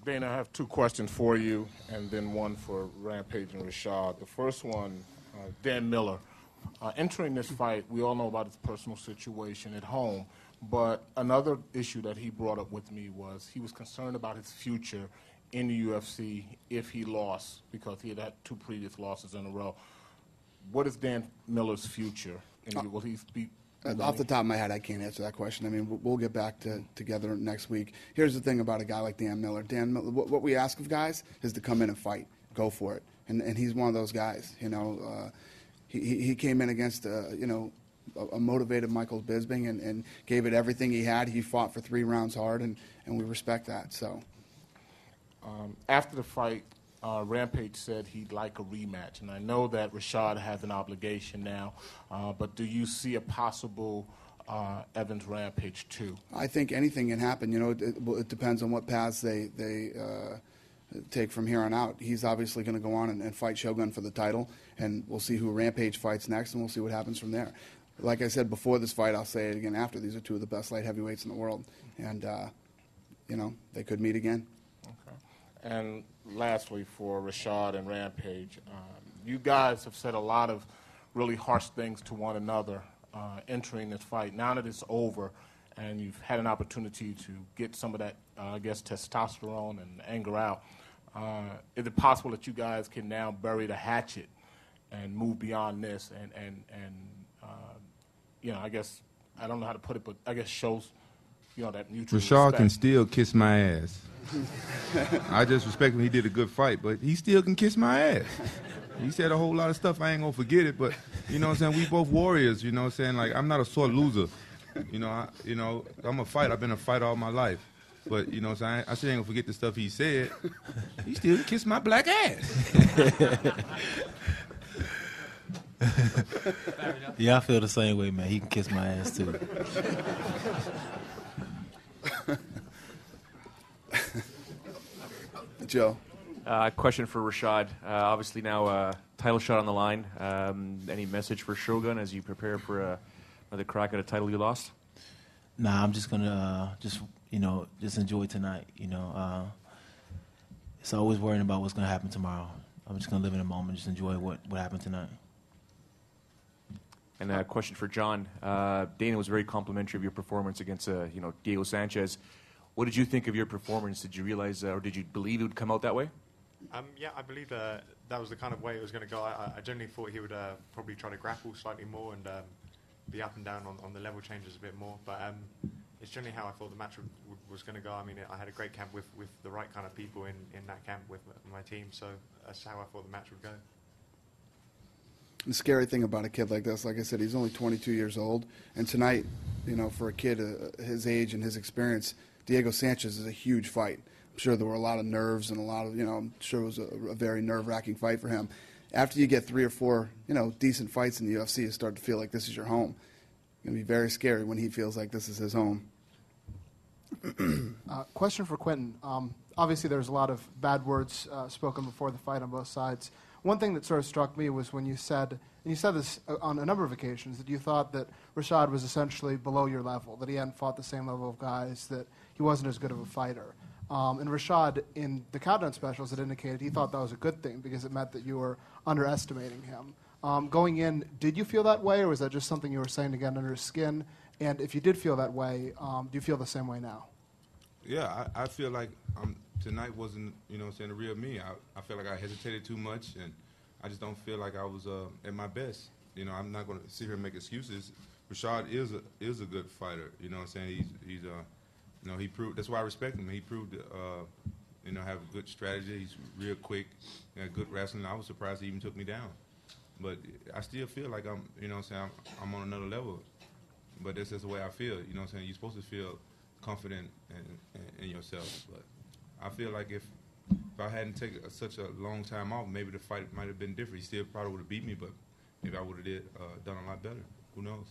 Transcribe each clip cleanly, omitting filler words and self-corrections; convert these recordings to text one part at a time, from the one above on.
Dana, I have two questions for you, and then one for Rampage and Rashad. The first one, Dan Miller. Entering this fight, we all know about his personal situation at home, but another issue that he brought up with me was he was concerned about his future in the UFC if he lost, because he had had 2 previous losses in a row. What is Dan Miller's future? Will he be... Off the top of my head, I can't answer that question. I mean, we'll get back together next week. Here's the thing about a guy like Dan Miller. Dan Miller, what we ask of guys is to come in and fight, go for it, and he's one of those guys. You know, he came in against a motivated Michael Bisping and gave it everything he had. He fought for 3 rounds hard, and we respect that. So, after the fight, Rampage said he'd like a rematch, and I know that Rashad has an obligation now, but do you see a possible Evans Rampage 2? I think anything can happen. You know, it depends on what paths they take from here on out. He's obviously going to go on and fight Shogun for the title, and we'll see who Rampage fights next, and we'll see what happens from there. Like I said before this fight, I'll say it again after. These are 2 of the best light heavyweights in the world, and you know, they could meet again. Okay. And lastly, for Rashad and Rampage, you guys have said a lot of really harsh things to one another entering this fight. Now that it's over and you've had an opportunity to get some of that, I guess, testosterone and anger out, is it possible that you guys can now bury the hatchet and move beyond this and you know, I guess, I don't know how to put it, but I guess shows, you know, that mutual Rashad respect. can still kiss my ass. I just respect him. He did a good fight, but he still can kiss my ass. He said a whole lot of stuff. I ain't going to forget it, but, you know what I'm saying, we both warriors, you know what I'm saying? Like, I'm not a sore loser. You know, I'm a fighter. I've been a fighter all my life. But, you know what I'm saying, I still ain't going to forget the stuff he said. He still can kiss my black ass. Yeah, I feel the same way, man. He can kiss my ass, too. Joe. Question for Rashad. Obviously now title shot on the line. Any message for Shogun as you prepare for another crack at a title you lost? Nah, I'm just gonna just enjoy tonight. You know, it's always worrying about what's gonna happen tomorrow. I'm just gonna live in the moment, just enjoy what happened tonight. And a question for John. Dana was very complimentary of your performance against Diego Sanchez. What did you think of your performance? Did you realize or did you believe it would come out that way? Yeah, I believe that was the kind of way it was going to go. I generally thought he would probably try to grapple slightly more and be up and down on the level changes a bit more. But it's generally how I thought the match was going to go. I mean, I had a great camp with the right kind of people in that camp with my team. So that's how I thought the match would go. The scary thing about a kid like this, like I said, he's only 22 years old. And tonight, you know, for a kid his age and his experience, Diego Sanchez is a huge fight. I'm sure there were a lot of nerves and a lot of, I'm sure it was a very nerve-wracking fight for him. After you get 3 or 4, decent fights in the UFC, you start to feel like this is your home. It's going to be very scary when he feels like this is his home. Question for Quentin. Obviously, there's a lot of bad words spoken before the fight on both sides. One thing that sort of struck me was when you said, and you said this on a number of occasions, that you thought that Rashad was essentially below your level, that he hadn't fought the same level of guys, that he wasn't as good of a fighter. And Rashad, in the Countdown specials, had indicated he thought that was a good thing because it meant that you were underestimating him. Going in, did you feel that way, or was that just something you were saying to get under his skin? And if you did feel that way, do you feel the same way now? Yeah, I feel like tonight wasn't, the real me. I feel like I hesitated too much, and I just don't feel like I was at my best. I'm not going to sit here and make excuses. Rashad is a good fighter. You know what I'm saying? He's he proved. That's why I respect him. He proved have a good strategy. He's real quick, good wrestling. I was surprised he even took me down. But I still feel like I'm on another level. But that's just the way I feel. You're supposed to feel confident in yourself. But I feel like if I hadn't taken such a long time off, maybe the fight might have been different. He still probably would have beat me, but maybe I would have done a lot better. Who knows?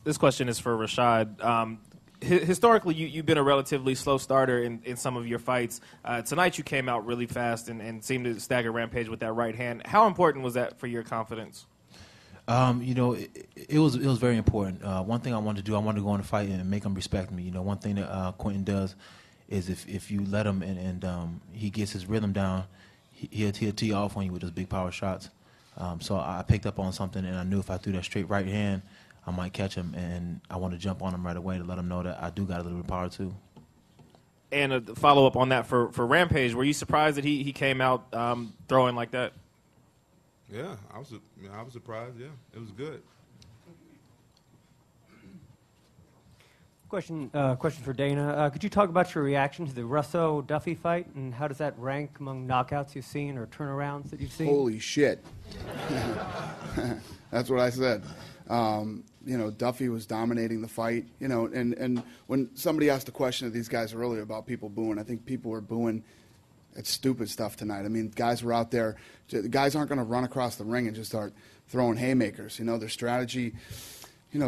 This question is for Rashad. Historically, you've been a relatively slow starter in some of your fights. Tonight you came out really fast and seemed to stagger Rampage with that right hand. How important was that for your confidence? It was very important. One thing I wanted to do, I wanted to go in a fight and make him respect me. One thing that Quentin does is if you let him and he gets his rhythm down, he'll tee off on you with those big power shots. So I picked up on something, and I knew if I threw that straight right hand, I might catch him, and I want to jump on him right away to let him know that I do got a little bit of power too. And a follow-up on that for Rampage, were you surprised that he came out throwing like that? Yeah, I was surprised. Yeah, it was good. Question for Dana. Could you talk about your reaction to the Russo-Duffy fight, and how does that rank among knockouts you've seen or turnarounds that you've seen? Holy shit. That's what I said. Duffy was dominating the fight. And when somebody asked a question of these guys earlier about people booing, I think people were booing at stupid stuff tonight. I mean, guys were out there. The guys aren't going to run across the ring and just start throwing haymakers. Their strategy,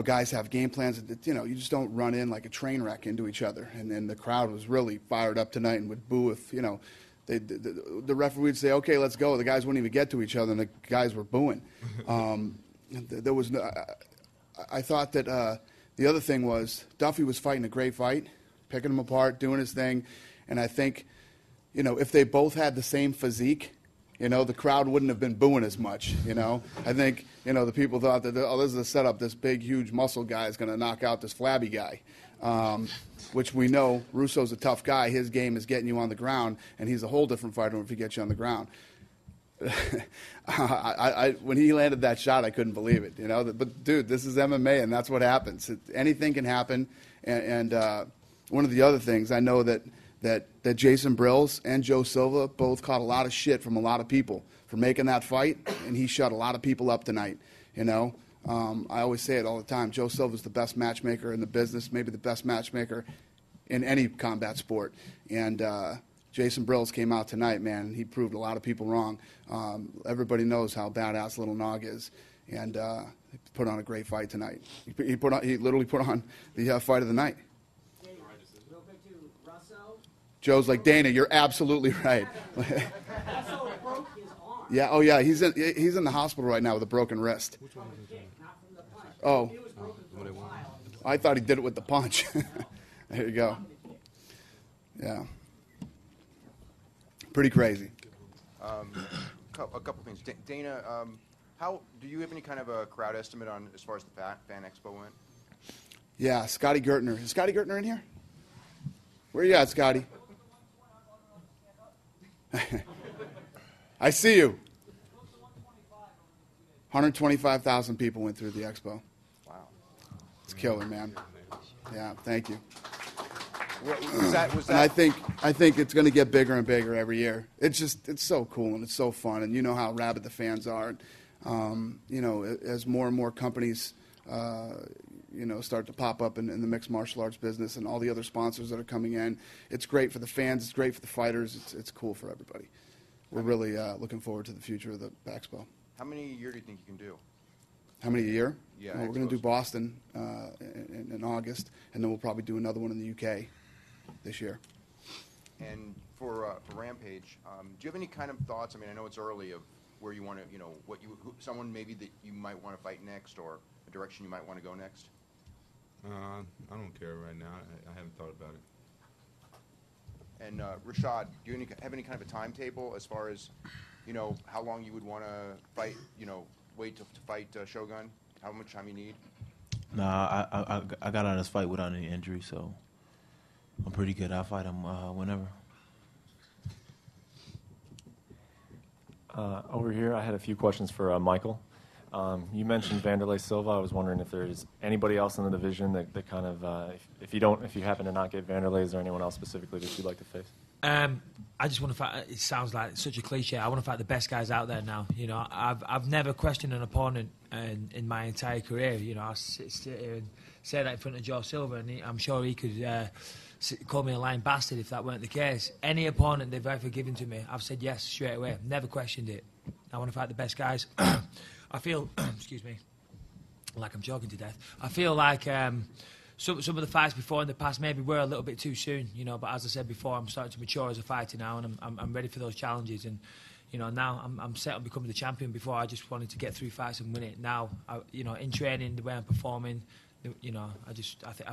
guys have game plans that, you just don't run in like a train wreck into each other. And then the crowd was really fired up tonight and would boo if, the referee would say, okay, let's go. The guys wouldn't even get to each other, and the guys were booing. There was no, I thought that the other thing was Duffy was fighting a great fight, picking him apart, doing his thing. And I think, if they both had the same physique, the crowd wouldn't have been booing as much, I think, the people thought that, this is a setup. This big, huge muscle guy is going to knock out this flabby guy, which we know Russo's a tough guy. His game is getting you on the ground, and he's a whole different fighter if he gets you on the ground. When he landed that shot, I couldn't believe it, But, dude, this is MMA, and that's what happens. Anything can happen. And one of the other things, I know that Jason Brills and Joe Silva both caught a lot of shit from a lot of people for making that fight, and he shut a lot of people up tonight, I always say it all the time. Joe Silva's the best matchmaker in the business, maybe the best matchmaker in any combat sport. And Jason Brills came out tonight, man, and he proved a lot of people wrong. Everybody knows how badass Little Nog is, and he put on a great fight tonight. He literally put on the fight of the night. Joe's like, Dana, you're absolutely right. Yeah, oh yeah, he's in the hospital right now with a broken wrist. Oh, I thought he did it with the punch. There you go. Yeah, pretty crazy. A couple things, Dana. How do you have any kind of a crowd estimate on as far as the fan expo went? Yeah, Scotty Gertner. Is Scotty Gertner in here? Where you at, Scotty? I see you. 125,000 people went through the expo. Wow. It's killer, man. Yeah, thank you. Was that? And I think it's going to get bigger and bigger every year. It's so cool and it's so fun, and you know how rabid the fans are. As more and more companies start to pop up in the mixed martial arts business and all the other sponsors that are coming in. It's great for the fans. It's great for the fighters. It's cool for everybody. We're really looking forward to the future of the Expo. How many a year do you think you can do? How many a year? Yeah. Well, we're going to do Boston in August, and then we'll probably do another one in the UK this year. And for Rampage, do you have any kind of thoughts? I mean, I know it's early of where you want to, someone maybe that you might want to fight next, or a direction you might want to go next? I don't care right now. I haven't thought about it. And Rashad, do you have any kind of a timetable as far as, how long you would want to fight, wait to fight Shogun? How much time you need? Nah, I got out of this fight without any injury, so I'm pretty good. I'll fight him whenever. Over here, I had a few questions for Michael. You mentioned Vanderlei Silva. I was wondering if there's anybody else in the division that kind of, if you happen to not get Vanderlei, is there anyone else specifically that you'd like to face? I just want to fight. It sounds like such a cliche. I want to fight the best guys out there now. I've never questioned an opponent in my entire career. I sit here and say that in front of Joe Silva, and I'm sure he could call me a lying bastard if that weren't the case. Any opponent they've ever given to me, I've said yes straight away. I've never questioned it. I want to fight the best guys. I feel, excuse me, like I'm joking to death. I feel like some of the fights before in the past maybe were a little bit too soon, but as I said before, I'm starting to mature as a fighter now, and I'm ready for those challenges. And You know, now I'm set on becoming the champion. Before, I just wanted to get through fights and win it. Now, you know, in training, the way I'm performing, you know, I think